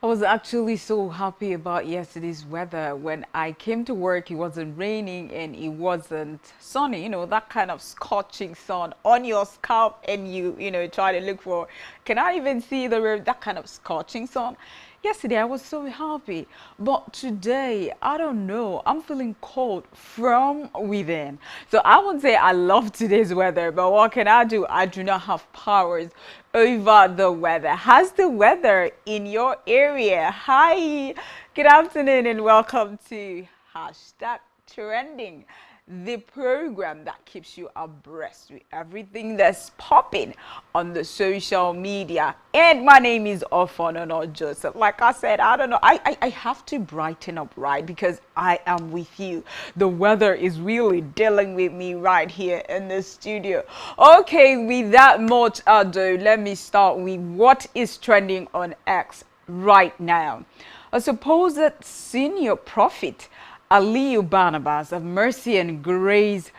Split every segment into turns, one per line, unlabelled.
I was actually so happy about yesterday's weather. When I came to work, it wasn't raining and it wasn't sunny. That kind of scorching sun on your scalp, and you try to look for, can I even see the road? That kind of scorching sun. Yesterday, I was so happy. But today, I don't know. I'm feeling cold from within. So I would say I love today's weather, but what can I do? I do not have powers over the weather. How's the weather in your area? Hi, good afternoon and welcome to Hashtag Trending, the program that keeps you abreast with everything that's popping on the social media. And my name is Ofonono Joseph. Like I said, I don't know, I have to brighten up, right? Because I am with you. The weather is really dealing with me right here in the studio. Okay, without much ado, let me start with what is trending on X right now. A supposed senior prophet, Aliyu Barnabas of Mercy and Grace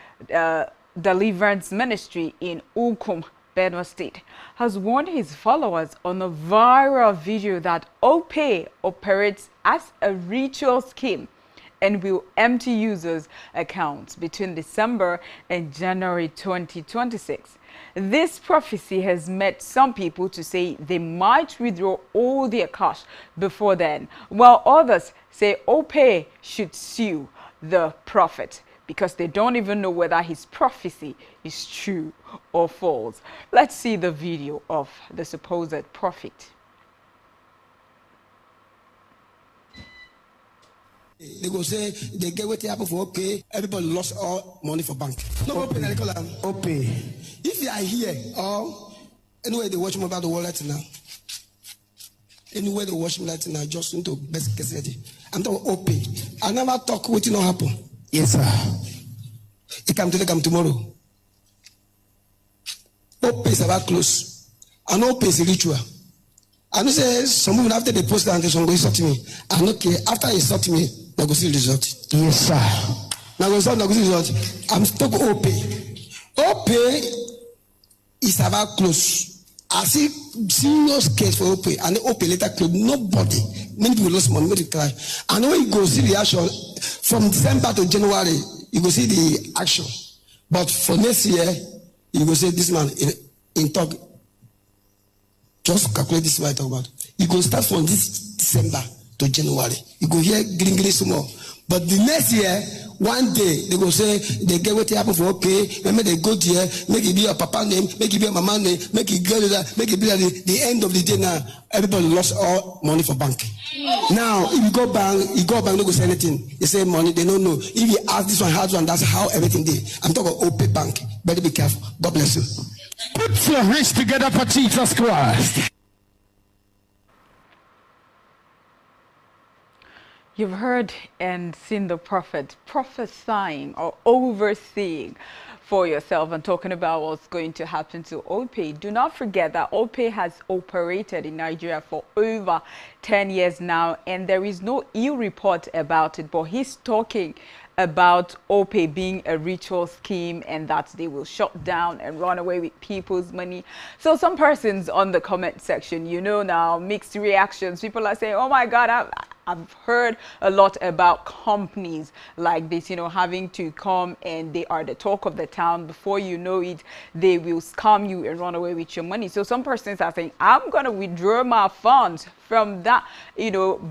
Deliverance Ministry in Ukum, Benue State, has warned his followers on a viral video that Opay operates as a ritual scheme and will empty users' accounts between December and January 2026. This prophecy has made some people to say they might withdraw all their cash before then, while others say Opay should sue the prophet because they don't even know whether his prophecy is true or false. Let's see the video of the supposed prophet.
They go say they get what happened for Opay. Everybody lost all money for bank. No Opay, they call them Opay. If you are here or anywhere they watch me about the wallet now, anywhere they watch me that now, just into best case. I'm talking Opay. I never talk what you know happen. Yes, sir. It come today, come tomorrow. Opay is about close. I know Opay is a ritual. I know say some people after they post that, some go insult me. I don't care. After they insult me, I go see the result. Yes, sir. Now go see the result. I'm stuck Opay. Opay is about close. I see serious case for Opay, and the Opay later close. Nobody, many people lost money, many cry. I know you go see the action from December to January. You go see the action, but for next year, you go say this man in talk. Just calculate this way I talk about. You go start from this December to January. You go hear green small. But the next year, one day, they go say, they get what happened for okay. Remember they go there, make it be your papa name, make it be your mama name, make it go there, make it be at the end of the day now. Everybody lost all money for bank. Now, if you go bank, no go say anything. You say money, they don't know. If you ask this one, how one, that's how everything did. I'm talking about Opay Bank. Better be careful. God bless you.
Put your hands together for Jesus Christ.
You've heard and seen the prophet prophesying or overseeing for yourself and talking about what's going to happen to Opay. Do not forget that Opay has operated in Nigeria for over 10 years now, and there is no ill report about it, but he's talking about Opay being a ritual scheme and that they will shut down and run away with people's money. So some persons on the comment section, now, mixed reactions. People are saying, oh my God, I've heard a lot about companies like this, having to come and they are the talk of the town. Before you know it, they will scam you and run away with your money. So some persons are saying, I'm going to withdraw my funds from that,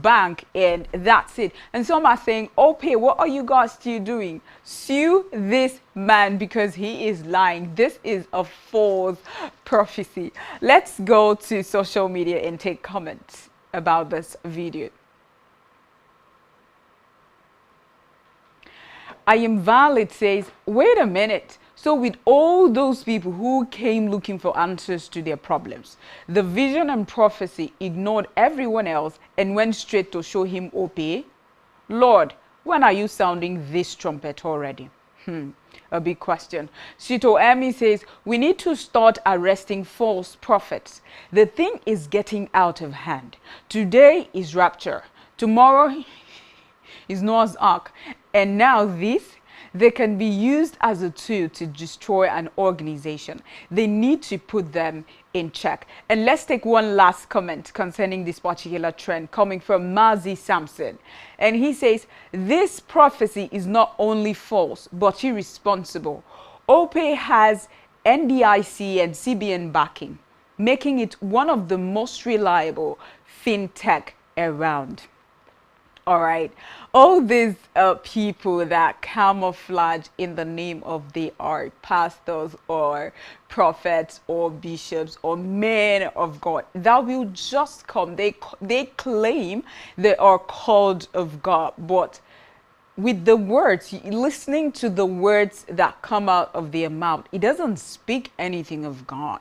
bank, and that's it. And some are saying, Opay, what are you guys still doing? Sue this man because he is lying. This is a false prophecy. Let's go to social media and take comments about this video. I am valid says, wait a minute. So with all those people who came looking for answers to their problems, the vision and prophecy ignored everyone else and went straight to show him Opay. Lord, when are you sounding this trumpet already? A big question. Sito Emi says, we need to start arresting false prophets. The thing is getting out of hand. Today is rapture. Tomorrow is Noah's Ark. And now they can be used as a tool to destroy an organization. They need to put them in check. And let's take one last comment concerning this particular trend coming from Mazi Sampson. And he says, this prophecy is not only false, but irresponsible. Opay has NDIC and CBN backing, making it one of the most reliable fintech around. All right, all these people that camouflage in the name of they are pastors or prophets or bishops or men of God, that will just come. They claim they are called of God, but with the words, listening to the words that come out of their mouth, it doesn't speak anything of God.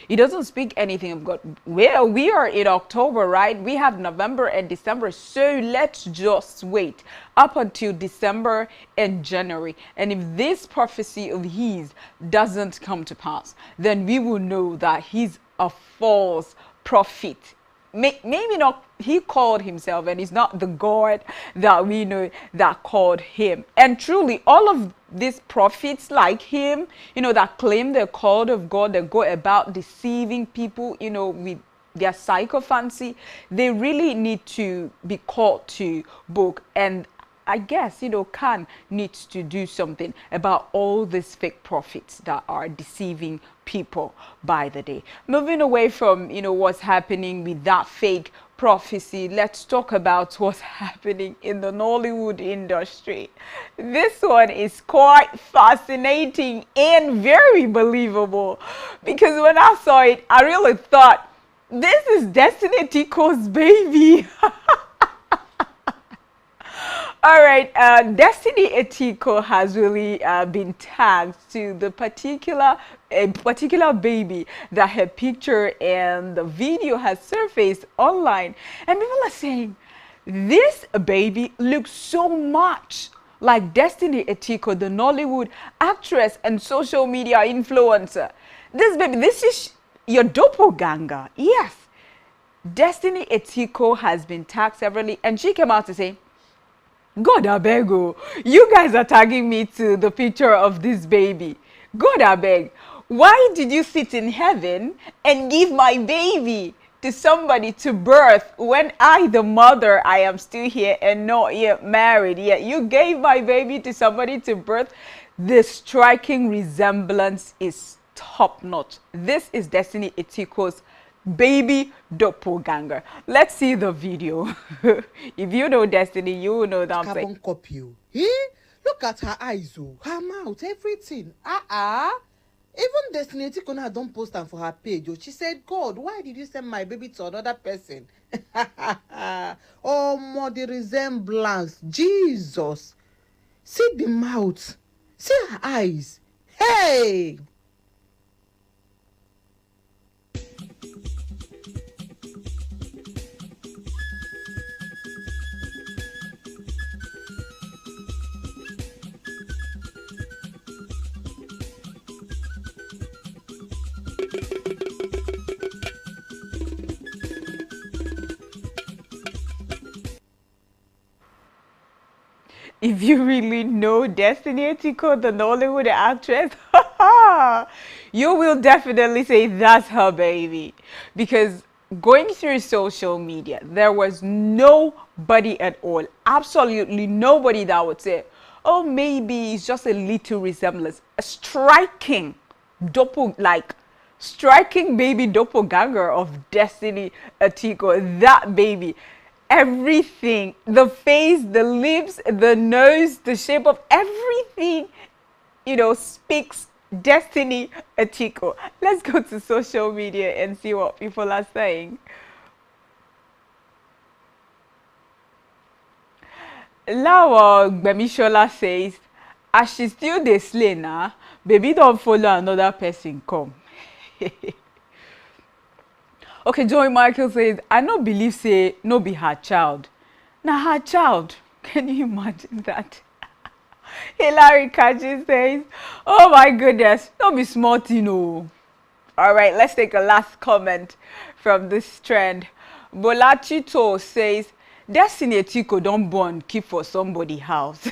It doesn't speak anything of God. Well, we are in October, right? We have November and December. So let's just wait up until December and January. And if this prophecy of his doesn't come to pass, then we will know that he's a false prophet. Maybe not he called himself, and he's not the God that we know that called him. And truly, all of these prophets like him, that claim they're called of God, that go about deceiving people, with their sycophancy, they really need to be called to book. And I guess, Khan needs to do something about all these fake prophets that are deceiving people by the day. Moving away from, what's happening with that fake prophecy, let's talk about what's happening in the Nollywood industry. This one is quite fascinating and very believable, because when I saw it, I really thought, this is Destiny Tiko's baby. All right, Destiny Etiko has really been tagged to the particular baby that her picture and the video has surfaced online, and people are saying this baby looks so much like Destiny Etiko, the Nollywood actress and social media influencer. This baby, this is your doppelganger. Yes, Destiny Etiko has been tagged severally, and she came out to say, God abeg, you guys are tagging me to the picture of this baby. God abeg, why did you sit in heaven and give my baby to somebody to birth when I, the mother, I am still here and not yet married yet? You gave my baby to somebody to birth. The striking resemblance is top notch. This is Destiny Etiko's baby doppelganger. Let's see the video. If you know Destiny, you will know that I'm saying.
Copy. Look at her eyes, her mouth, everything. Even Destiny Tikona don't post them for her page. She said, God, why did you send my baby to another person? Oh, more the resemblance. Jesus. See the mouth. See her eyes. Hey!
If you really know Destiny Etiko, the Nollywood actress, you will definitely say that's her baby. Because going through social media, there was nobody at all, absolutely nobody that would say, oh, maybe it's just a little resemblance. A striking striking baby doppelganger of Destiny Etiko, that baby. Everything, the face, the lips, the nose, the shape of everything, speaks Destiny Etiko. Let's go to social media and see what people are saying. Lawa Gbemisola says, as she still dey slay now, baby don't follow another person come. Okay, Joy Michael says, I no believe say no be her child. Now her child. Can you imagine that? Hilary Kaji says, oh my goodness, don't be smart, All right, let's take a last comment from this trend. Bolachito says, Destiny Etiko don't born keep for somebody house.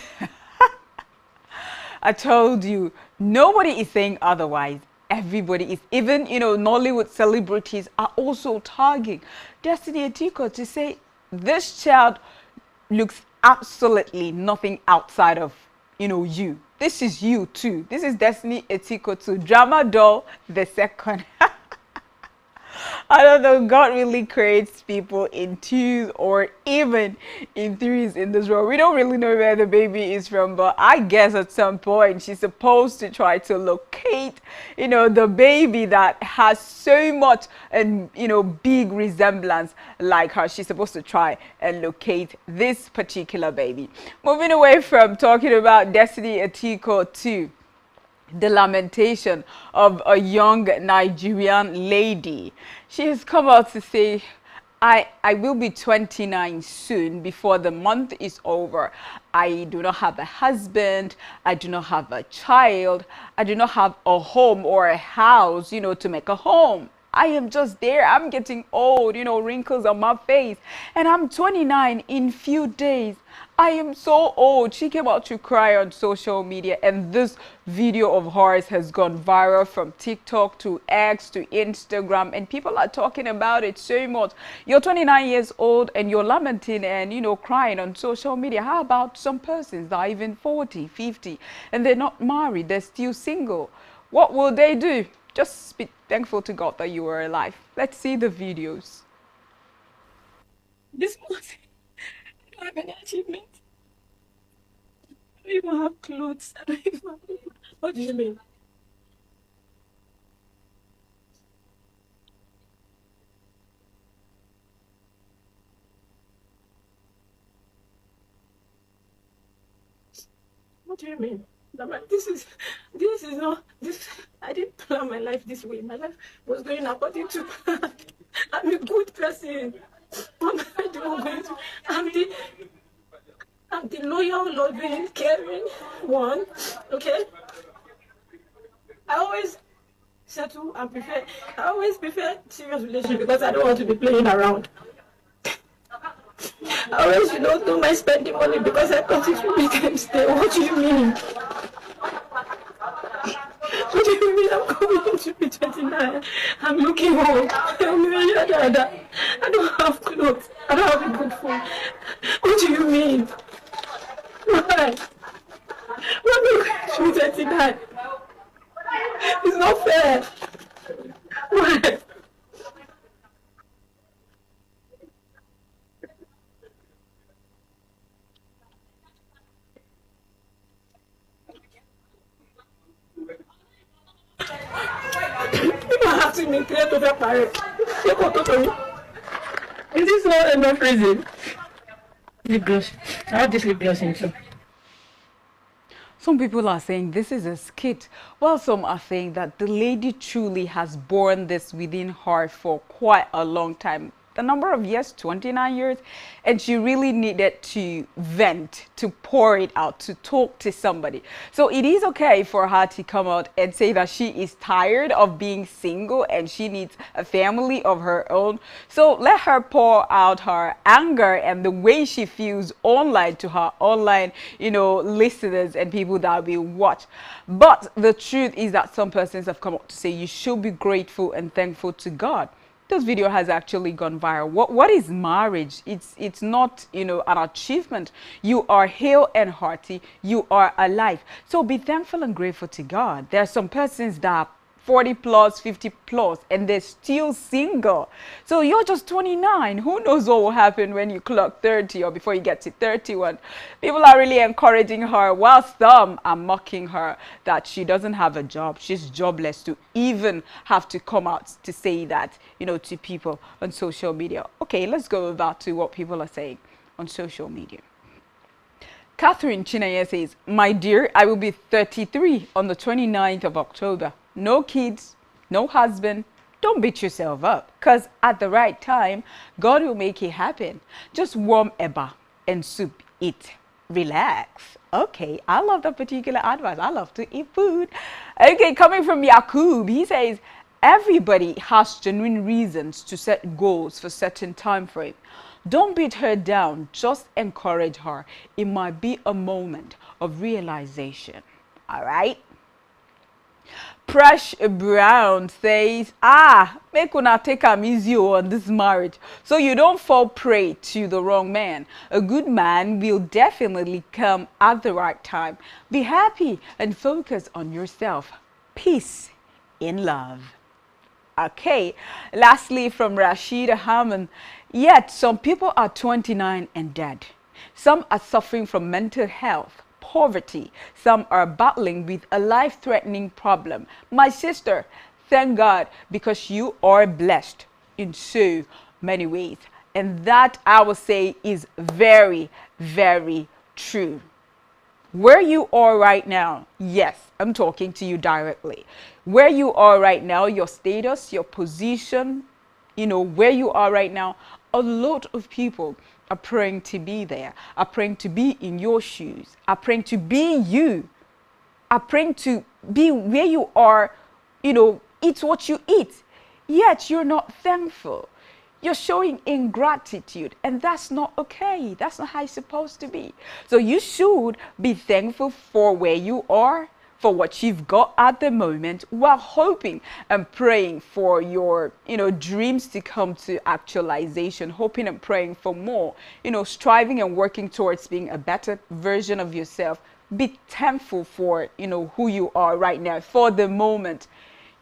I told you, nobody is saying otherwise. everybody is, even, Nollywood celebrities are also tagging Destiny Etiko to say this child looks absolutely nothing outside of, you. This is you too. This is Destiny Etiko too. Drama doll the second. I don't know. God really creates people in twos or even in threes in this world. We don't really know where the baby is from, but I guess at some point she's supposed to try to locate, the baby that has so much and, big resemblance like her. She's supposed to try and locate this particular baby. Moving away from talking about Destiny Etiko too, the lamentation of a young Nigerian lady. She has come out to say, I will be 29 soon, before the month is over. I do not have a husband. I do not have a child. I do not have a home or a house, to make a home. I am just there. I'm getting old, wrinkles on my face. And I'm 29 in few days. I am so old. She came out to cry on social media, and this video of hers has gone viral from TikTok to X to Instagram, and people are talking about it so much. You're 29 years old and you're lamenting and, crying on social media. How about some persons that are even 40, 50, and they're not married, they're still single? What will they do? Just be thankful to God that you are alive. Let's see the videos.
This morning, I don't have any achievement. I don't even have clothes. I don't even have... What do you mean? What do you mean? This is not, I didn't plan my life this way. My life was going according to plan. I'm a good person. I'm the loyal, loving, caring one, okay? I always settle and I always prefer serious relationship because I don't want to be playing around. I always, do my spending money because I continue to make them stay. What do you mean? What do you mean I'm going to be 29? I'm looking old. I don't have clothes. I don't have a good phone. What do you mean? Why? Why am I going to be 29? It's not fair. Why? You have to make clear to the parents. Is this not enough reason? Lip gloss. I have this lip gloss in too.
Some people are saying this is a skit, while some are saying that the lady truly has borne this within her for quite a long time. The number of years, 29 years, and she really needed to vent, to pour it out, to talk to somebody. So it is okay for her to come out and say that she is tired of being single and she needs a family of her own. So let her pour out her anger and the way she feels online to her online, listeners and people that will watch. But the truth is that some persons have come up to say you should be grateful and thankful to God. This video has actually gone viral. What is marriage? It's not, an achievement. You are hale and hearty. You are alive. So be thankful and grateful to God. There are some persons that are 40 plus, 50 plus, and they're still single. So you're just 29. Who knows what will happen when you clock 30 or before you get to 31? People are really encouraging her, while some are mocking her that she doesn't have a job. She's jobless to even have to come out to say that, to people on social media. Okay, let's go back to what people are saying on social media. Catherine Chinaya says, my dear, I will be 33 on the 29th of October. No kids, no husband. Don't beat yourself up, because at the right time, God will make it happen. Just warm eba and soup, eat, relax. Okay, I love that particular advice. I love to eat food. Okay, coming from Yakub, he says, everybody has genuine reasons to set goals for certain time frame. Don't beat her down, just encourage her. It might be a moment of realization. All right? Presh Brown says, make una take am easy on this marriage so you don't fall prey to the wrong man. A good man will definitely come at the right time. Be happy and focus on yourself. Peace in love. Okay, lastly from Rashida Hammond, yet some people are 29 and dead. Some are suffering from mental health, poverty. Some are battling with a life-threatening problem. My sister, thank God, because you are blessed in so many ways. And that, I will say, is very, very true. Where you are right now, yes, I'm talking to you directly. Where you are right now, your status, your position, where you are right now, a lot of people are praying to be there, are praying to be in your shoes, are praying to be you, are praying to be where you are, eat what you eat. Yet you're not thankful. You're showing ingratitude, and that's not okay. That's not how it's supposed to be. So you should be thankful for where you are, for what you've got at the moment, while hoping and praying for your, dreams to come to actualization, hoping and praying for more, striving and working towards being a better version of yourself. Be thankful for, who you are right now, for the moment.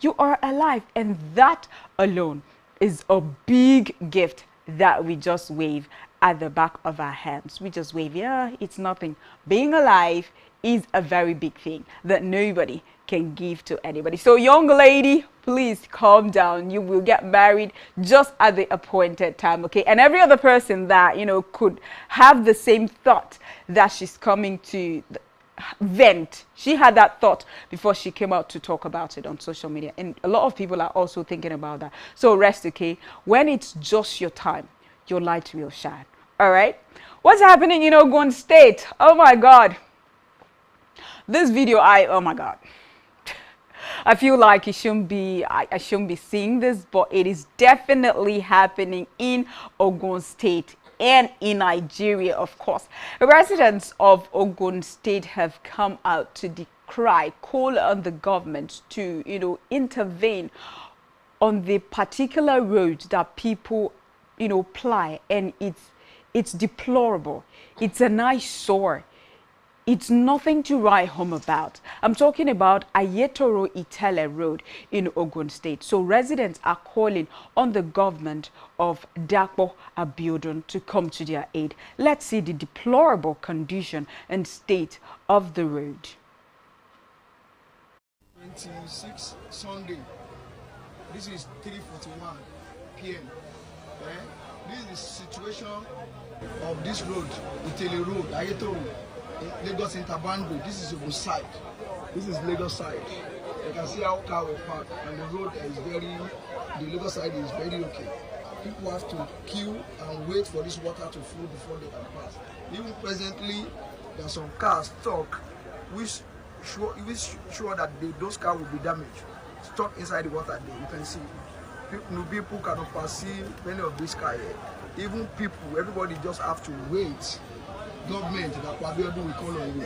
You are alive, and that alone is a big gift that we just wave at the back of our hands. We just wave, yeah, it's nothing. Being alive is a very big thing that nobody can give to anybody. So young lady, please calm down. You will get married just at the appointed time, okay? And every other person that, could have the same thought that she's coming to vent, she had that thought before she came out to talk about it on social media, and a lot of people are also thinking about that. So rest, okay? When it's just your time, your light will shine. All right, what's happening in Ogun State? Oh my God, this video, oh my God, I feel like it shouldn't be, I shouldn't be seeing this, but it is definitely happening in Ogun State and in Nigeria, of course. Residents of Ogun State have come out to decry, call on the government to, intervene on the particular road that people, ply, and it's deplorable. It's an eyesore. It's nothing to write home about. I'm talking about Ayetoro Itele Road in Ogun State. So residents are calling on the government of Dakpo Abiodun to come to their aid. Let's see the deplorable condition and state of the road.
26 Sunday. This is 3:41 p.m. This is the situation of this road, Itele Road, Ayetoro. Lagos Interbando. This is Ogun side. This is Lagos side. You can see how car will park, and the road is the Lagos side is very okay. People have to queue and wait for this water to flow before they can pass. Even presently, there are some cars stuck, which sure that those cars will be damaged, stuck inside the water there. You can see people cannot perceive many of these cars here. Even people, everybody just have to wait. Government, that Abiodun, we call on you.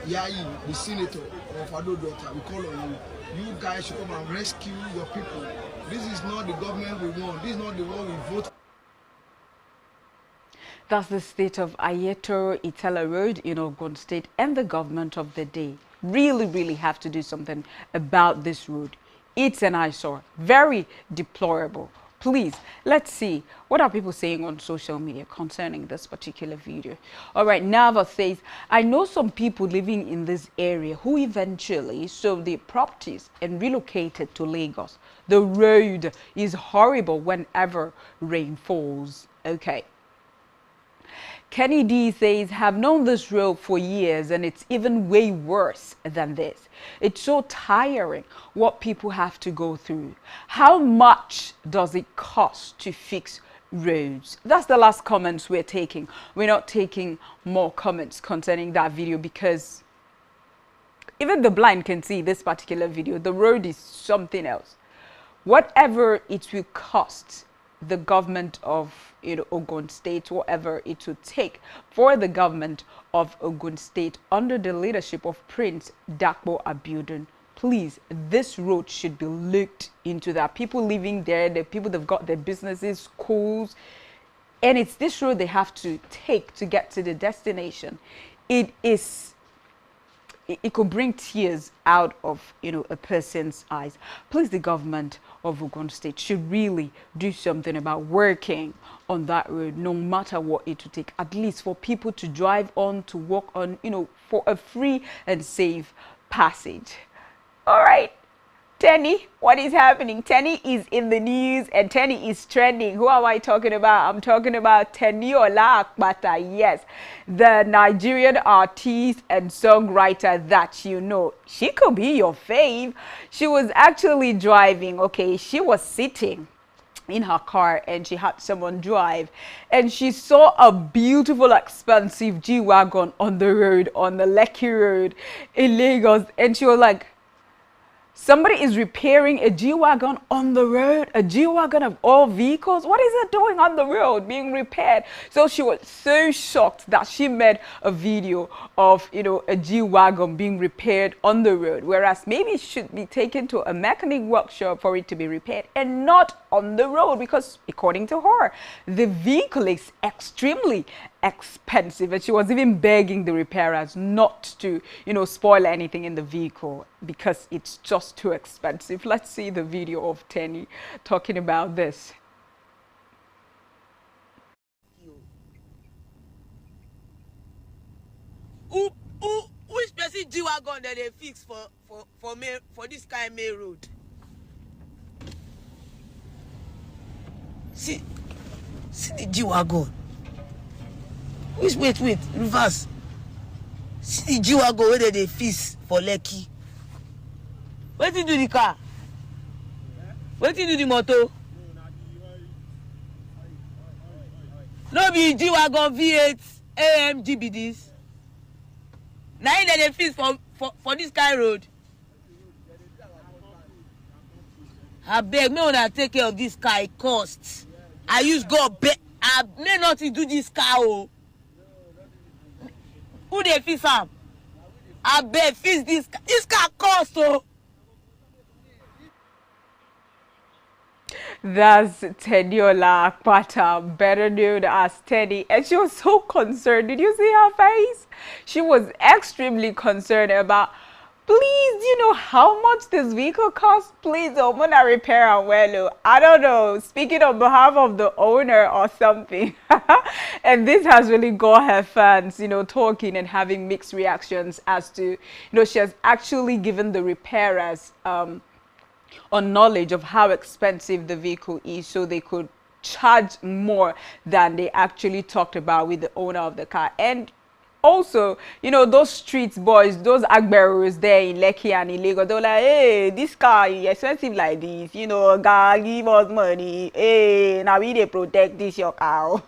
Yayi, the senator of Ado Daughter, we call on you. You guys should come and rescue your people. This is not the government we want. This is not the one we vote for.
That's the state of Ayetoro Itele Road in Ogun State, and the government of the day really have to do something about this road. It's an eyesore, very deplorable. Please, let's see what are people saying on social media concerning this particular video. All right, Nava says, I know some people living in this area who eventually sold their properties and relocated to Lagos. The road is horrible whenever rain falls. Okay. Kenny D says, have known this road for years and it's even way worse than this. It's so tiring what people have to go through. How much does it cost to fix roads? That's the last comments we're taking. We're not taking more comments concerning that video because even the blind can see this particular video. The road is something else. Whatever it will cost the government of Ogun State, whatever it would take for the government of Ogun State under the leadership of Prince Dakpo Abiodun, please, this road should be looked into. That people living there, the people that've got their businesses, schools, and it's this road they have to take to get to the destination. It could bring tears out of a person's eyes. Please, the government of Ogun State should really do something about working on that road, no matter what it would take, at least for people to drive on, to walk on, for a free and safe passage. All right, Tenny, what is happening? Tenny is in the news and Tenny is trending. Who am I talking about? I'm talking about Teniola Akpata. Yes, the Nigerian artist and songwriter that you know. She could be your fave. She was actually driving, okay? She was sitting in her car and she had someone drive and she saw a beautiful expensive G-Wagon on the road, on the Lekki Road in Lagos, and she was like, somebody is repairing a G-Wagon on the road, a G-Wagon of all vehicles. What is it doing on the road being repaired? So she was so shocked that she made a video of, a G-Wagon being repaired on the road, whereas maybe it should be taken to a mechanic workshop for it to be repaired and not on the road, because according to her, the vehicle is extremely expensive, and she was even begging the repairers not to spoil anything in the vehicle because it's just too expensive. Let's see the video of Tenny talking about this.
Which person G-Wagon that they fix for this kind of main road? See the G-Wagon. Wait, reverse. See the G-Wagon where they fix for Lekki. What you do the car? What you do the motor? No be G-Wagon V8 AMG be this. Now they fix for this kind of road. I beg me when I take care of this car, it costs. I use God beg. I may not do this car. Oh. Who they fix am? I beg fix this car. This car cost. Oh.
That's Teniola Akpata, better known as Teddy, and she was so concerned. Did you see her face? She was extremely concerned about, please, do you know how much this vehicle costs? Please, I'm gonna repair and well. I don't know, speaking on behalf of the owner or something. And this has really got her fans, talking and having mixed reactions as to, she has actually given the repairers on knowledge of how expensive the vehicle is, so they could charge more than they actually talked about with the owner of the car. And also, those streets boys, those agberos there in Lekki and in Lagos, they're like, hey, this car is expensive like this, God give us money, hey, now we they protect this your car.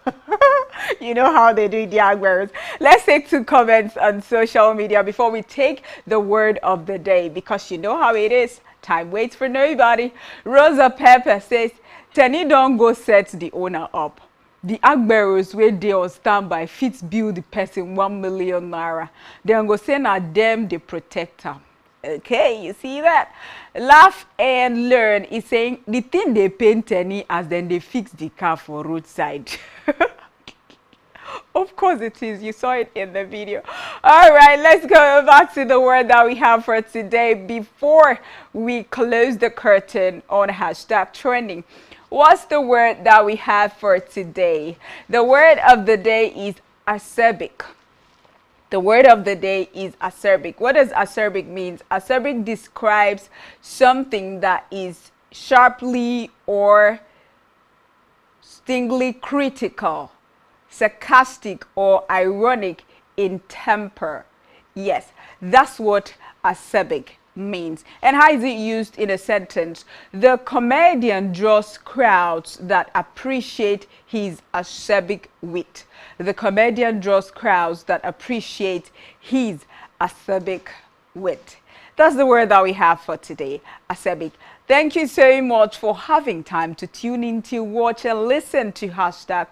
You know how they do the agberos. Let's take 2 comments on social media before we take the word of the day, because you know how it is. Time waits for nobody. Rosa Pepper says, Tenny don't go set the owner up. The agberos where they on standby fit bill the person 1 million naira. Then go say na them the protector. Okay, you see that? Laugh and learn is saying the thing they paint Tenny as then they fix the car for roadside. Of course it is. You saw it in the video. All right, let's go back to the word that we have for today before we close the curtain on #trending. What's the word that we have for today? The word of the day is acerbic. The word of the day is acerbic. What does acerbic mean? Acerbic describes something that is sharply or stingingly critical, sarcastic or ironic in temper. Yes, that's what acerbic means. And how is it used in a sentence? The comedian draws crowds that appreciate his acerbic wit. The comedian draws crowds that appreciate his acerbic wit. That's the word that we have for today, acerbic. Thank you so much for having time to tune in, to watch and listen to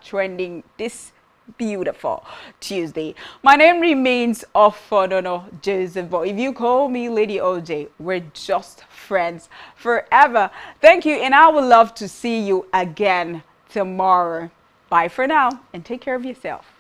#trending this beautiful Tuesday. My name remains Ofonono Joseph, but if you call me Lady OJ, we're just friends forever. Thank you, and I would love to see you again tomorrow. Bye for now, and take care of yourself.